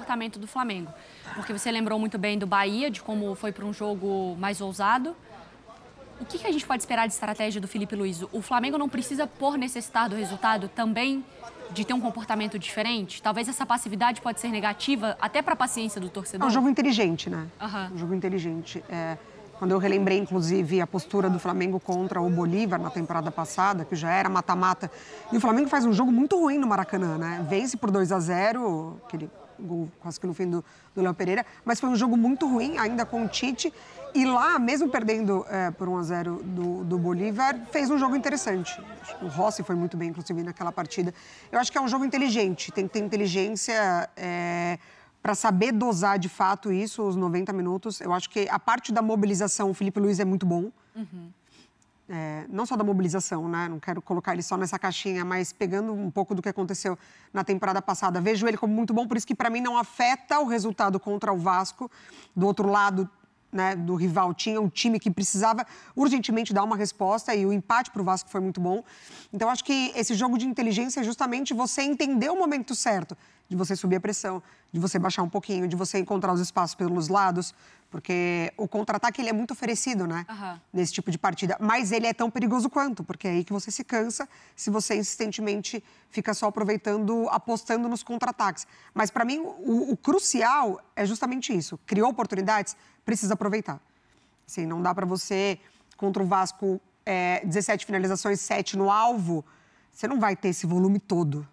comportamento do Flamengo. Porque você lembrou muito bem do Bahia, de como foi para um jogo mais ousado. O que a gente pode esperar de estratégia do Felipe Luiz? O Flamengo não precisa, por necessitar do resultado, também de ter um comportamento diferente? Talvez essa passividade pode ser negativa até para a paciência do torcedor? É um jogo inteligente, né? Uhum. Um jogo inteligente. Quando eu relembrei, inclusive, a postura do Flamengo contra o Bolívar na temporada passada, que já era mata-mata, e o Flamengo faz um jogo muito ruim no Maracanã, né? Vence por 2-0, aquele gol quase que no fim do Léo Pereira, mas foi um jogo muito ruim, ainda com o Tite. E lá, mesmo perdendo por 1-0 do Bolívar, fez um jogo interessante. O Rossi foi muito bem, inclusive, naquela partida. Eu acho que é um jogo inteligente, tem que ter inteligência para saber dosar de fato isso, os 90 minutos. Eu acho que a parte da mobilização, o Felipe Luiz é muito bom. Uhum. Não só da mobilização, né? Não quero colocar ele só nessa caixinha, mas pegando um pouco do que aconteceu na temporada passada. Vejo ele como muito bom, por isso que para mim não afeta o resultado contra o Vasco. Do outro lado, né, do rival, tinha um time que precisava urgentemente dar uma resposta e o empate para o Vasco foi muito bom. Então, acho que esse jogo de inteligência é justamente você entender o momento certo de você subir a pressão, de você baixar um pouquinho, de você encontrar os espaços pelos lados, porque o contra-ataque ele é muito oferecido, né, nesse tipo de partida, mas ele é tão perigoso quanto, porque é aí que você se cansa se você insistentemente fica só aproveitando, apostando nos contra-ataques. Mas, para mim, o crucial é justamente isso. Criou oportunidades, precisa aproveitar. Assim, não dá para você, contra o Vasco, 17 finalizações, 7 no alvo, você não vai ter esse volume todo.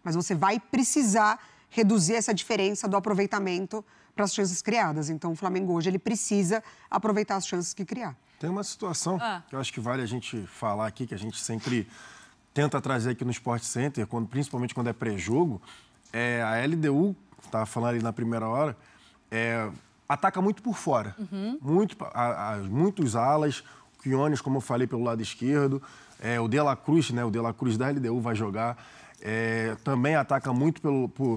Mas você vai precisar reduzir essa diferença do aproveitamento para as chances criadas. Então, o Flamengo hoje ele precisa aproveitar as chances que criar. Tem uma situação que eu acho que vale a gente falar aqui, que a gente sempre tenta trazer aqui no Sport Center, principalmente quando é pré-jogo, a LDU, estava falando ali na primeira hora, ataca muito por fora. Muitos alas, o Quiones, como eu falei, pelo lado esquerdo, o De La Cruz, né, o De La Cruz da LDU vai jogar. Também ataca muito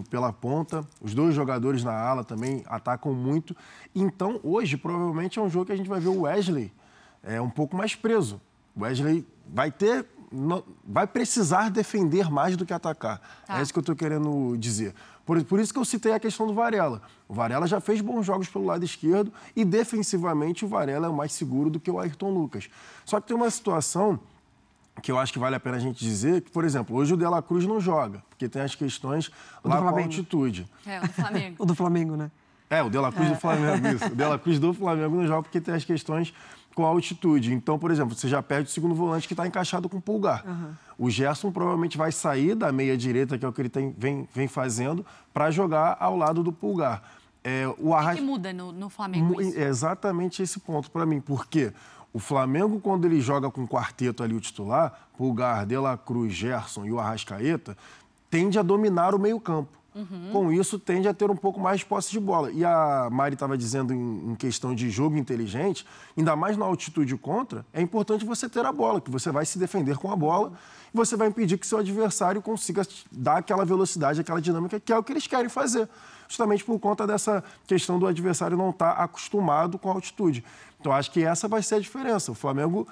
pela ponta. Os dois jogadores na ala também atacam muito. Então, hoje, provavelmente, é um jogo que a gente vai ver o Wesley um pouco mais preso. O Wesley vai precisar defender mais do que atacar. É isso que eu estou querendo dizer. Por isso que eu citei a questão do Varela. O Varela já fez bons jogos pelo lado esquerdo e, defensivamente, o Varela é mais seguro do que o Ayrton Lucas. Só que tem uma situação que eu acho que vale a pena a gente dizer, que, por exemplo, hoje o De La Cruz não joga, porque tem as questões lá com a altitude. O do Flamengo. O do Flamengo, né? O De La Cruz do Flamengo, isso. O De La Cruz do Flamengo não joga porque tem as questões com a altitude. Então, por exemplo, você já perde o segundo volante que está encaixado com o Pulgar. O Gerson provavelmente vai sair da meia direita, que é o que ele vem fazendo, para jogar ao lado do Pulgar. O que muda no Flamengo isso? É exatamente esse ponto para mim, porque o Flamengo, quando ele joga com o quarteto ali, o titular, Pulgar, De La Cruz, Gerson e o Arrascaeta, tende a dominar o meio-campo. Com isso, tende a ter um pouco mais de posse de bola. E a Mari estava dizendo em questão de jogo inteligente, ainda mais na altitude contra, é importante você ter a bola, que você vai se defender com a bola e você vai impedir que seu adversário consiga dar aquela velocidade, aquela dinâmica, que é o que eles querem fazer. Justamente por conta dessa questão do adversário não estar acostumado com a altitude. Então, acho que essa vai ser a diferença. O Flamengo,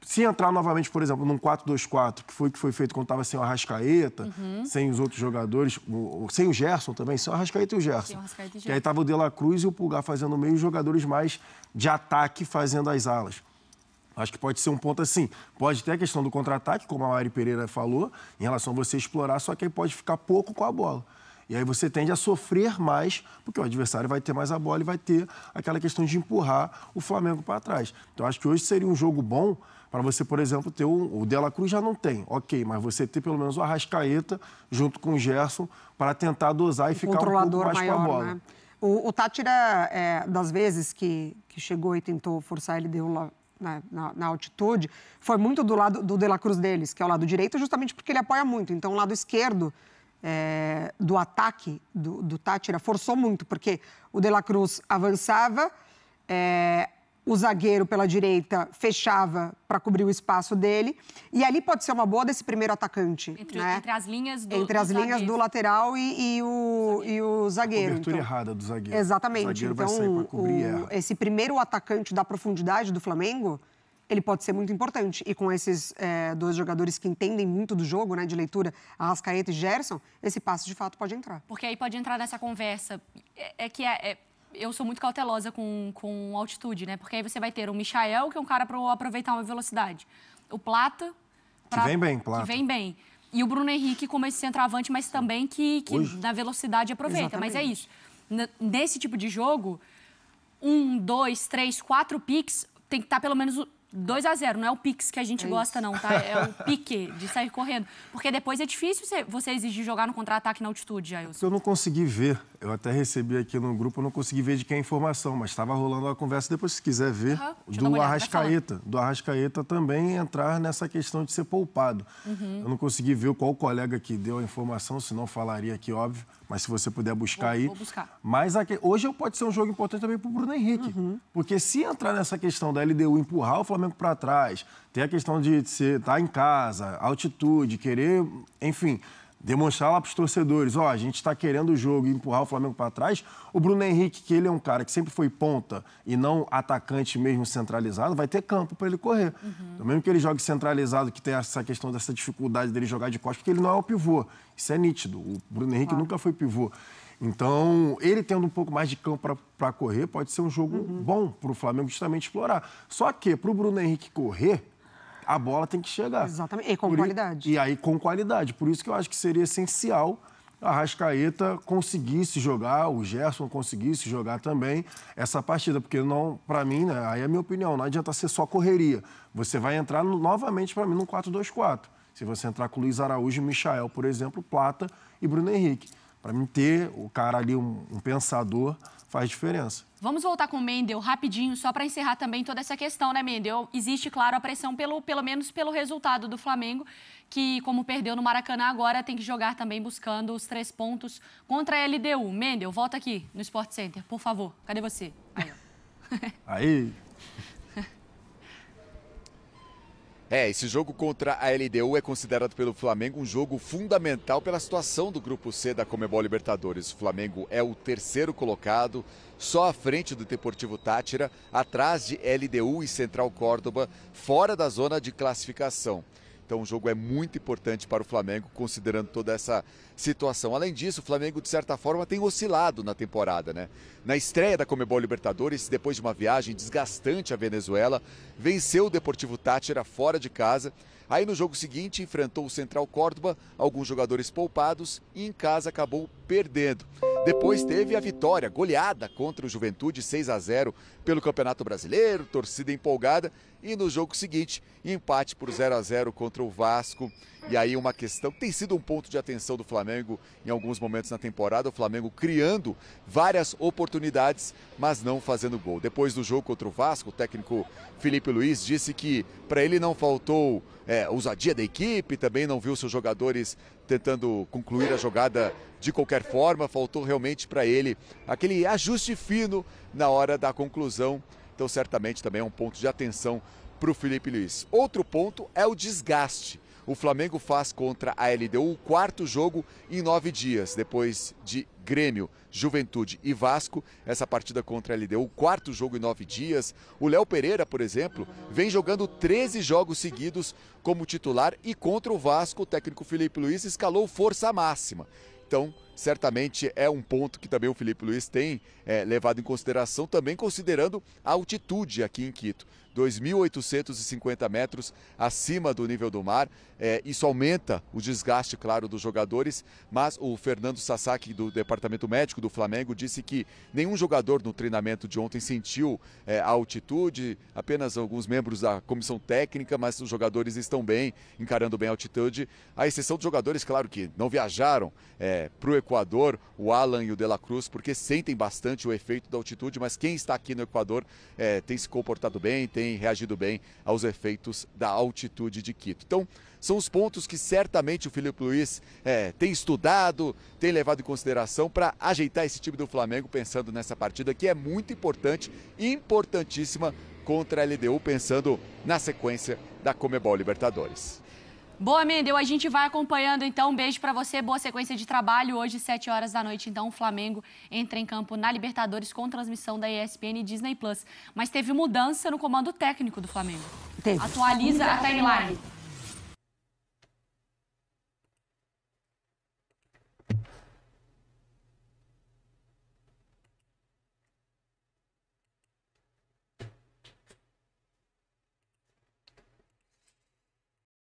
se entrar novamente, por exemplo, num 4-2-4, que foi feito quando estava sem o Arrascaeta, sem os outros jogadores, sem o Gerson também, sem o Arrascaeta e o Gerson. Que aí estava o De La Cruz e o Pulgar fazendo o meio, os jogadores mais de ataque fazendo as alas. Acho que pode ser um ponto assim. Pode ter a questão do contra-ataque, como a Mari Pereira falou, em relação a você explorar, só que aí pode ficar pouco com a bola. E aí você tende a sofrer mais, porque o adversário vai ter mais a bola e vai ter aquela questão de empurrar o Flamengo para trás. Então, acho que hoje seria um jogo bom para você, por exemplo, ter o De La Cruz já não tem, ok, mas você ter pelo menos o Arrascaeta junto com o Gerson para tentar dosar e ficar um pouco mais maior, com a bola. Né? O Tátira, das vezes que chegou e tentou forçar, ele deu lá na altitude, foi muito do lado do De La Cruz deles, que é o lado direito, justamente porque ele apoia muito. Então, o lado esquerdo do ataque do Tátira forçou muito, porque o De La Cruz avançava, o zagueiro pela direita fechava para cobrir o espaço dele, e ali pode ser uma boa desse primeiro atacante. Entre as linhas do Entre as linhas do lateral e o zagueiro. A cobertura errada do zagueiro. Exatamente. O zagueiro vai sair para cobrir esse primeiro atacante da profundidade do Flamengo, ele pode ser muito importante. E com esses dois jogadores que entendem muito do jogo, né, de leitura, Arrascaeta e Gerson, esse passe de fato pode entrar. Porque aí pode entrar nessa conversa eu sou muito cautelosa com altitude, né? Porque aí você vai ter o Michael, que é um cara para aproveitar uma velocidade. O Plata... Que vem bem, Plata. Que vem bem. E o Bruno Henrique como esse centroavante, mas também que na velocidade aproveita. Exatamente. Mas é isso. Nesse tipo de jogo, 1, 2, 3, 4 piques, tem que estar pelo menos 2-0. Não é o piques que a gente gosta, não, tá? É o pique de sair correndo. Porque depois é difícil você exigir jogar no contra-ataque na altitude, Jailson. Eu não consegui ver, eu até recebi aqui no grupo, eu não consegui ver de quem é a informação, mas estava rolando uma conversa, depois se quiser ver, do Arrascaeta. Do Arrascaeta também entrar nessa questão de ser poupado. Eu não consegui ver qual colega que deu a informação, senão falaria aqui, óbvio, mas se você puder buscar aí. Vou buscar. Mas hoje pode ser um jogo importante também para o Bruno Henrique, porque se entrar nessa questão da LDU empurrar o Flamengo para trás, tem a questão de estar em casa, altitude, querer, enfim, demonstrar lá para os torcedores, a gente está querendo o jogo e empurrar o Flamengo para trás, o Bruno Henrique, que ele é um cara que sempre foi ponta e não atacante mesmo centralizado, vai ter campo para ele correr. Então, mesmo que ele jogue centralizado, que tem essa questão dessa dificuldade dele jogar de costas, porque ele não é o pivô, isso é nítido, o Bruno Henrique nunca foi pivô. Então, ele tendo um pouco mais de campo para correr, pode ser um jogo bom para o Flamengo justamente explorar. Só que, para o Bruno Henrique correr, a bola tem que chegar. Exatamente, e com qualidade. E aí, com qualidade. Por isso que eu acho que seria essencial a Arrascaeta conseguisse jogar, o Gerson conseguisse jogar também essa partida. Porque, não, para mim, né, aí é a minha opinião, não adianta ser só correria. Você vai entrar novamente, para mim, num 4-2-4. Se você entrar com o Luiz Araújo, Michael, por exemplo, Plata e Bruno Henrique. Para mim, ter o cara ali, um pensador, faz diferença. Vamos voltar com o Mendel rapidinho, só para encerrar também toda essa questão, né, Mendel? Existe, claro, a pressão pelo menos pelo resultado do Flamengo, que, como perdeu no Maracanã, agora tem que jogar também buscando os 3 pontos contra a LDU. Mendel, volta aqui no Sport Center, por favor. Cadê você? Aí, ó. Aí... Esse jogo contra a LDU é considerado pelo Flamengo um jogo fundamental pela situação do Grupo C da Conmebol Libertadores. O Flamengo é o 3º colocado, só à frente do Deportivo Táchira, atrás de LDU e Central Córdoba, fora da zona de classificação. Então o jogo é muito importante para o Flamengo, considerando toda essa situação. Além disso, o Flamengo, de certa forma, tem oscilado na temporada, né? Na estreia da Conmebol Libertadores, depois de uma viagem desgastante à Venezuela, venceu o Deportivo Táchira fora de casa. Aí no jogo seguinte enfrentou o Central Córdoba, alguns jogadores poupados e em casa acabou perdendo. Depois teve a vitória, goleada contra o Juventude 6-0 pelo Campeonato Brasileiro, torcida empolgada. E no jogo seguinte, empate por 0-0 contra o Vasco. E aí uma questão que tem sido um ponto de atenção do Flamengo em alguns momentos na temporada. O Flamengo criando várias oportunidades, mas não fazendo gol. Depois do jogo contra o Vasco, o técnico Filipe Luiz disse que para ele não faltou ousadia da equipe, também não viu seus jogadores tentando concluir a jogada de qualquer forma. Faltou realmente para ele aquele ajuste fino na hora da conclusão. Então, certamente, também é um ponto de atenção para o Filipe Luiz. Outro ponto é o desgaste. O Flamengo faz contra a LDU o 4º jogo em 9 dias, depois de Grêmio, Juventude e Vasco. Essa partida contra a LDU, o 4º jogo em 9 dias. O Léo Pereira, por exemplo, vem jogando 13 jogos seguidos como titular e contra o Vasco, o técnico Filipe Luiz escalou força máxima. Então, certamente é um ponto que também o Filipe Luiz tem levado em consideração, também considerando a altitude aqui em Quito. 2.850 metros acima do nível do mar. Isso aumenta o desgaste, claro, dos jogadores, mas o Fernando Sasaki, do Departamento Médico do Flamengo, disse que nenhum jogador no treinamento de ontem sentiu a altitude, apenas alguns membros da comissão técnica, mas os jogadores estão bem, encarando bem a altitude, à exceção dos jogadores, claro, que não viajaram para o Equador, o Alan e o De La Cruz, porque sentem bastante o efeito da altitude, mas quem está aqui no Equador tem se comportado bem, tem reagido bem aos efeitos da altitude de Quito. Então, são os pontos que certamente o Filipe Luiz tem estudado, tem levado em consideração para ajeitar esse time do Flamengo, pensando nessa partida que é muito importante, importantíssima contra a LDU, pensando na sequência da Conmebol Libertadores. Boa, Mendel, a gente vai acompanhando, então, um beijo pra você, boa sequência de trabalho. Hoje, 7 horas da noite, então, o Flamengo entra em campo na Libertadores com transmissão da ESPN e Disney+. Mas teve mudança no comando técnico do Flamengo. Teve. Atualiza a timeline.